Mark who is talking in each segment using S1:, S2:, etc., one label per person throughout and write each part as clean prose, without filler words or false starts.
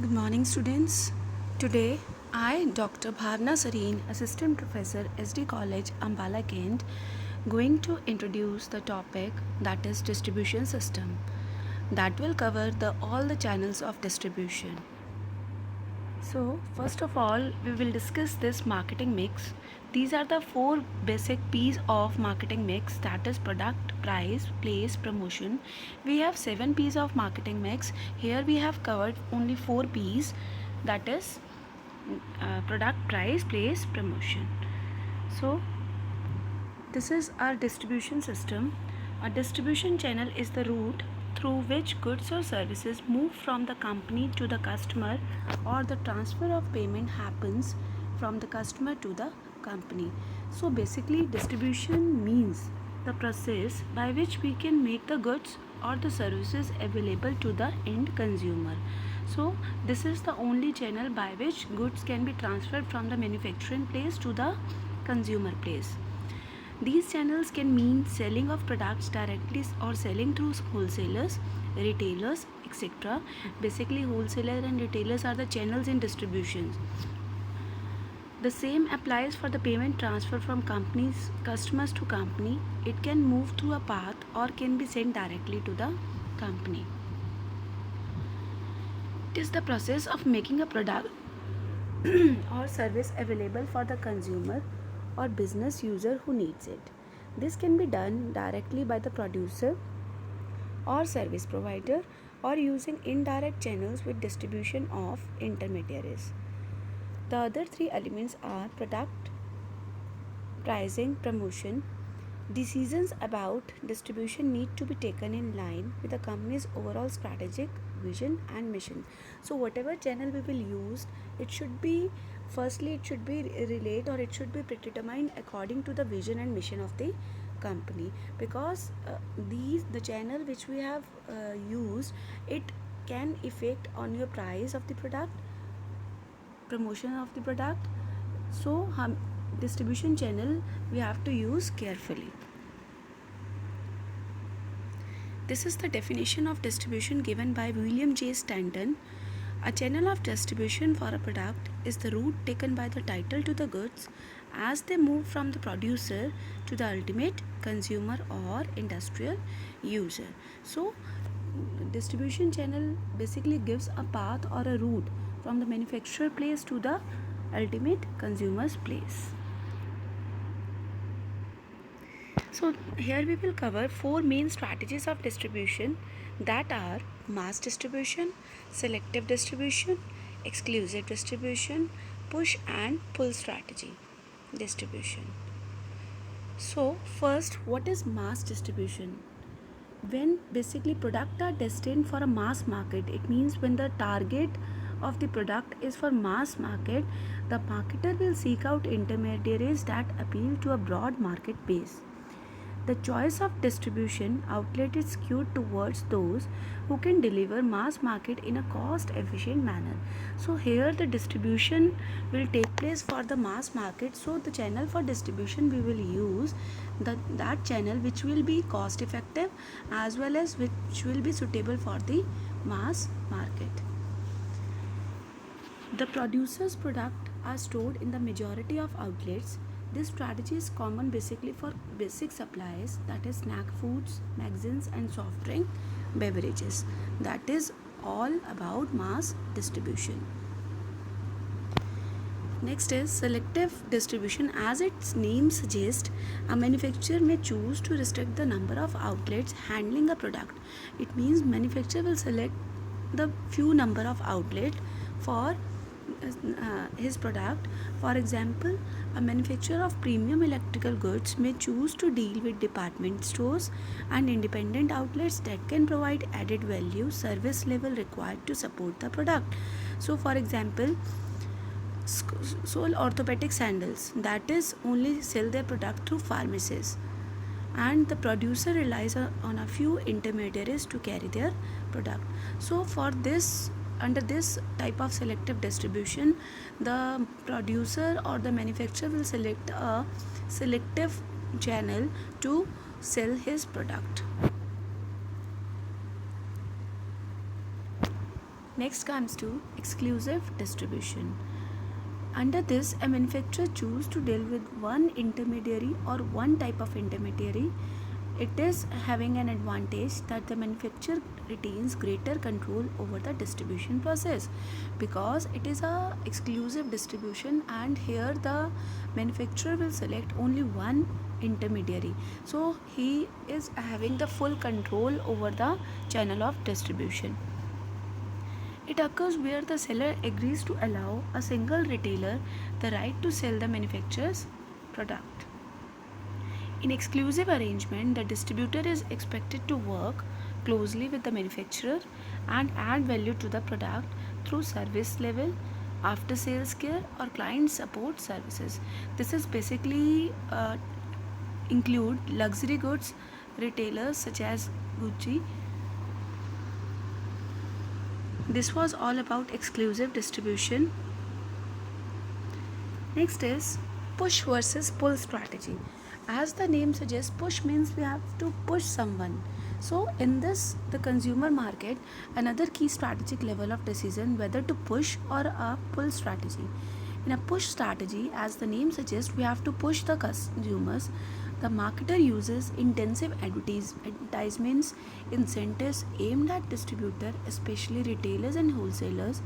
S1: Good morning, students. Today, I, Dr. Bhavna Sareen, Assistant Professor, SD College, Ambala, Kent, going to introduce the topic that is distribution system. That will cover all the channels of distribution. So, first of all, we will discuss this marketing mix. These are the four basic P's of marketing mix, that is product, price, place, promotion. We have 7 P's of marketing mix. Here we have covered only 4 P's, that is product, price, place, promotion. So, this is our distribution system. A distribution channel is the route through which goods or services move from the company to the customer, or the transfer of payment happens from the customer to the company. So basically, distribution means the process by which we can make the goods or the services available to the end consumer. So this is the only channel by which goods can be transferred from the manufacturing place to the consumer place. These channels can mean selling of products directly or selling through wholesalers, retailers, etc. Basically, wholesalers and retailers are the channels in distribution. The same applies for the payment transfer from customers to company. It can move through a path or can be sent directly to the company. It is the process of making a product or service available for the consumer or business user who needs it. This can be done directly by the producer or service provider, or using indirect channels with distribution of intermediaries. The other 3 elements are product, pricing, promotion. Decisions about distribution need to be taken in line with the company's overall strategic vision and mission. So whatever channel we will use, it should be relate, or it should be predetermined according to the vision and mission of the company, because the channel which we have used, it can affect on your price of the product, promotion of the product. So distribution channel we have to use carefully. This is the definition of distribution given by William J. Stanton. A channel of distribution for a product is the route taken by the title to the goods as they move from the producer to the ultimate consumer or industrial user. So, distribution channel basically gives a path or a route from the manufacturer place to the ultimate consumer's place. So here we will cover 4 main strategies of distribution, that are mass distribution, selective distribution, exclusive distribution, push and pull strategy distribution. So first, what is mass distribution? When basically products are destined for a mass market, it means when the target of the product is for mass market, the marketer will seek out intermediaries that appeal to a broad market base. The choice of distribution outlet is skewed towards those who can deliver mass market in a cost efficient manner. So here the distribution will take place for the mass market. So the channel for distribution we will use that channel which will be cost effective as well as which will be suitable for the mass market. The producer's products are stored in the majority of outlets. This strategy is common basically for basic supplies, that is snack foods, magazines and soft drink beverages. That is all about mass distribution. Next is selective distribution. As its name suggests, a manufacturer may choose to restrict the number of outlets handling a product. It means manufacturer will select the few number of outlets for his product. For example, a manufacturer of premium electrical goods may choose to deal with department stores and independent outlets that can provide added value service level required to support the product. So for example, sole orthopedic sandals, that is only sell their product through pharmacies, and the producer relies on a few intermediaries to carry their product. So for this, under this type of selective distribution, the producer or the manufacturer will select a selective channel to sell his product. Next comes to exclusive distribution. Under this, a manufacturer chooses to deal with one intermediary or one type of intermediary. It is having an advantage that the manufacturer retains greater control over the distribution process, because it is a exclusive distribution, and here the manufacturer will select only one intermediary, so he is having the full control over the channel of distribution. It occurs where the seller agrees to allow a single retailer the right to sell the manufacturer's product. In exclusive arrangement, the distributor is expected to work closely with the manufacturer and add value to the product through service level, after sales care, or client support services. This is basically include luxury goods retailers such as Gucci. This was all about exclusive distribution. Next is push versus pull strategy. As the name suggests, push means we have to push someone. So in this, the consumer market, another key strategic level of decision whether to push or a pull strategy. In a push strategy, as the name suggests, we have to push the consumers. The marketer uses intensive advertisements, incentives aimed at distributors, especially retailers and wholesalers,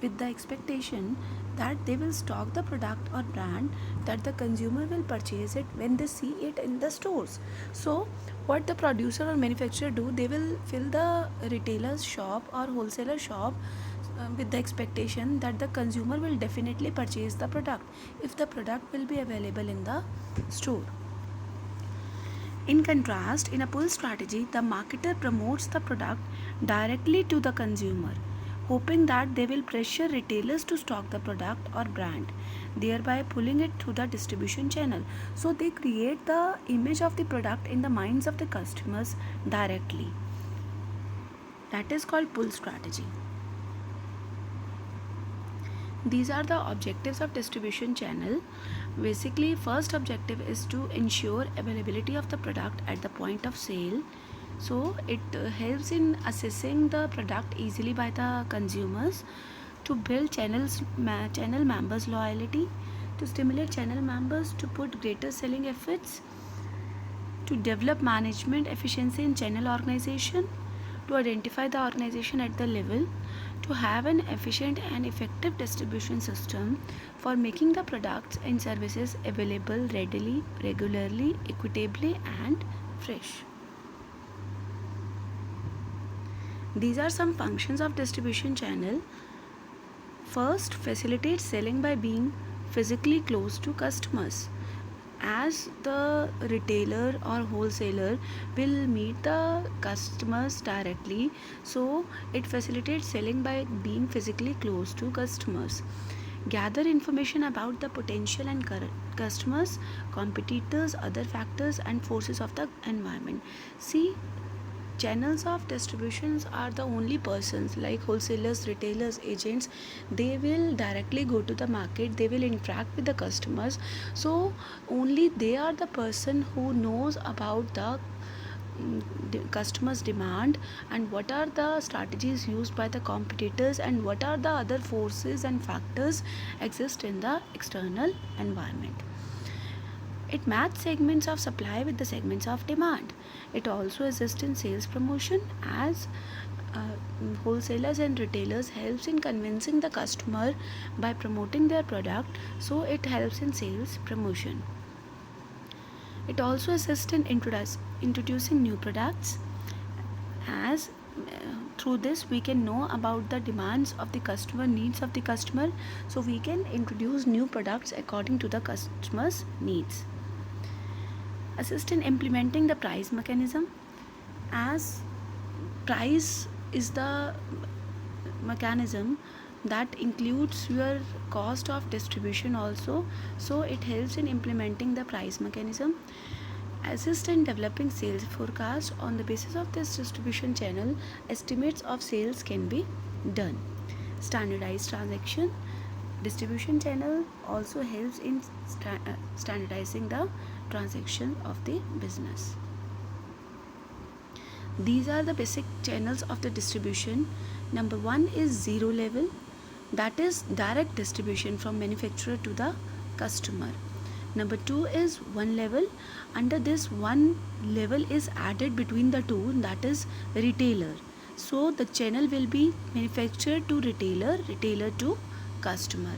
S1: with the expectation that they will stock the product or brand, that the consumer will purchase it when they see it in the stores. So what the producer or manufacturer do, they will fill the retailer's shop or wholesaler shop with the expectation that the consumer will definitely purchase the product if the product will be available in the store. In contrast, in a pull strategy, the marketer promotes the product directly to the consumer, hoping that they will pressure retailers to stock the product or brand, thereby pulling it through the distribution channel. So they create the image of the product in the minds of the customers directly. That is called pull strategy. These are the objectives of distribution channel. Basically, first objective is to ensure availability of the product at the point of sale. So it helps in assessing the product easily by the consumers, to build channel members loyalty, to stimulate channel members to put greater selling efforts, to develop management efficiency in channel organization, to identify the organization at the level, to have an efficient and effective distribution system for making the products and services available readily, regularly, equitably, and fresh. These are some functions of distribution channel. First, facilitate selling by being physically close to customers. As the retailer or wholesaler will meet the customers directly, so it facilitates selling by being physically close to customers. Gather information about the potential and customers, competitors, other factors and forces of the environment. See, channels of distributions are the only persons like wholesalers, retailers, agents. They will directly go to the market, they will interact with the customers, so only they are the person who knows about the customers demand, and what are the strategies used by the competitors, and what are the other forces and factors exist in the external environment. It matches segments of supply with the segments of demand. It also assists in sales promotion, as wholesalers and retailers helps in convincing the customer by promoting their product, so it helps in sales promotion. It also assists in introducing new products, as through this we can know about the demands of the customer, needs of the customer, so we can introduce new products according to the customer's needs. Assist in implementing the price mechanism, as price is the mechanism that includes your cost of distribution also, so it helps in implementing the price mechanism. Assist in developing sales forecast. On the basis of this distribution channel, estimates of sales can be done. Standardized transaction. Distribution channel also helps in standardizing the transaction of the business. These are the basic channels of the distribution. Number one is zero level, that is direct distribution from manufacturer to the customer. Number two is one level. Under this one level is added between the two, that is retailer. So the channel will be manufacturer to retailer, retailer to customer.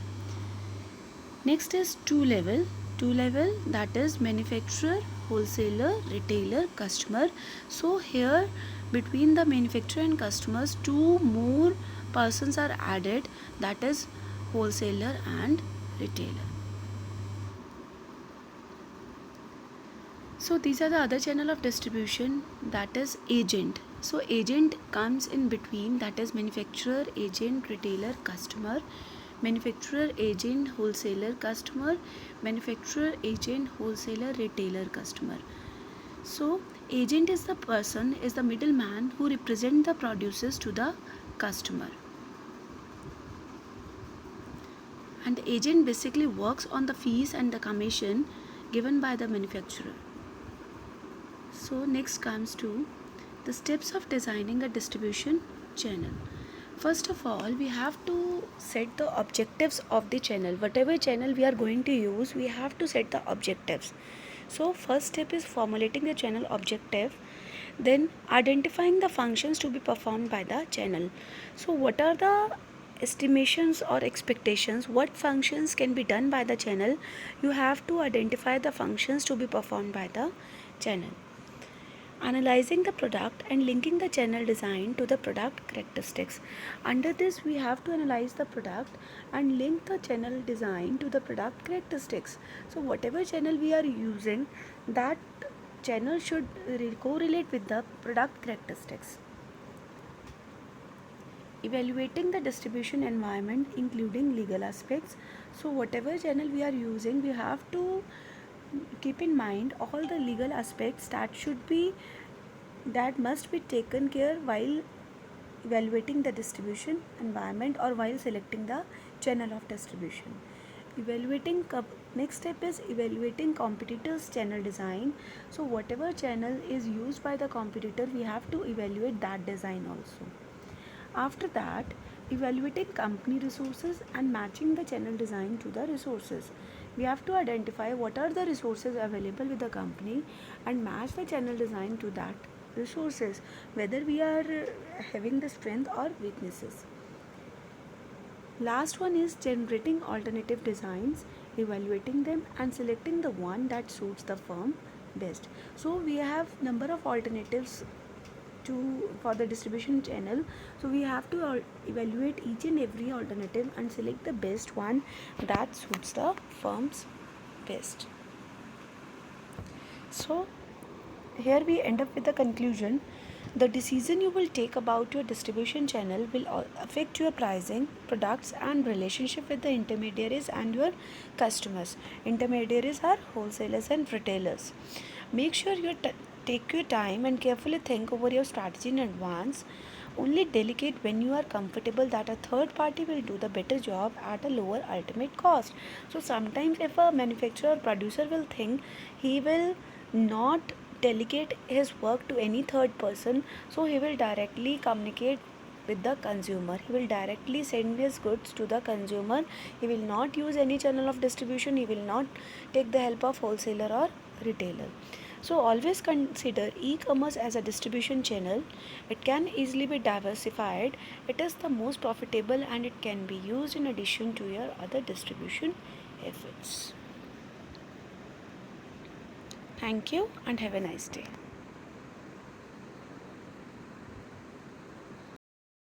S1: Next is two level. Two level, that is manufacturer, wholesaler, retailer, customer. So here between the manufacturer and customers, two more persons are added, that is wholesaler and retailer. So these are the other channel of distribution, that is agent. So agent comes in between, that is manufacturer, agent, retailer, customer. Manufacturer, agent, wholesaler, customer. Manufacturer, agent, wholesaler, retailer, customer. So agent is the person, is the middleman who represent the producers to the customer. And the agent basically works on the fees and the commission given by the manufacturer. So next comes to the steps of designing a distribution channel. First of all, we have to set the objectives of the channel. Whatever channel we are going to use, we have to set the objectives. So first step is formulating the channel objective, then identifying the functions to be performed by the channel. So what are the estimations or expectations, what functions can be done by the channel? You have to identify the functions to be performed by the channel. Analyzing the product and linking the channel design to the product characteristics. Under this, we have to analyze the product and link the channel design to the product characteristics. So whatever channel we are using, that channel should correlate with the product characteristics. Evaluating the distribution environment including legal aspects. So whatever channel we are using, we have to keep in mind all the legal aspects that must be taken care while evaluating the distribution environment or while selecting the channel of distribution. Next step is evaluating competitors' channel design. So whatever channel is used by the competitor, we have to evaluate that design also. After that, evaluating company resources and matching the channel design to the resources. We have to identify what are the resources available with the company and match the channel design to that resources, whether we are having the strength or weaknesses. Last one is generating alternative designs, evaluating them and selecting the one that suits the firm best. So we have number of alternatives for the distribution channel, so we have to evaluate each and every alternative and select the best one that suits the firm's best. So here we end up with the conclusion. The decision you will take about your distribution channel will affect your pricing, products and relationship with the intermediaries and your customers. Intermediaries are wholesalers and retailers. Make sure you take your time and carefully think over your strategy in advance. Only delegate when you are comfortable that a third party will do the better job at a lower ultimate cost. So sometimes if a manufacturer or producer will think, he will not delegate his work to any third person, so he will directly communicate with the consumer. He will directly send his goods to the consumer. He will not use any channel of distribution. He will not take the help of wholesaler or retailer. So always consider e-commerce as a distribution channel. It can easily be diversified. It is the most profitable and it can be used in addition to your other distribution efforts. Thank you and have a nice day.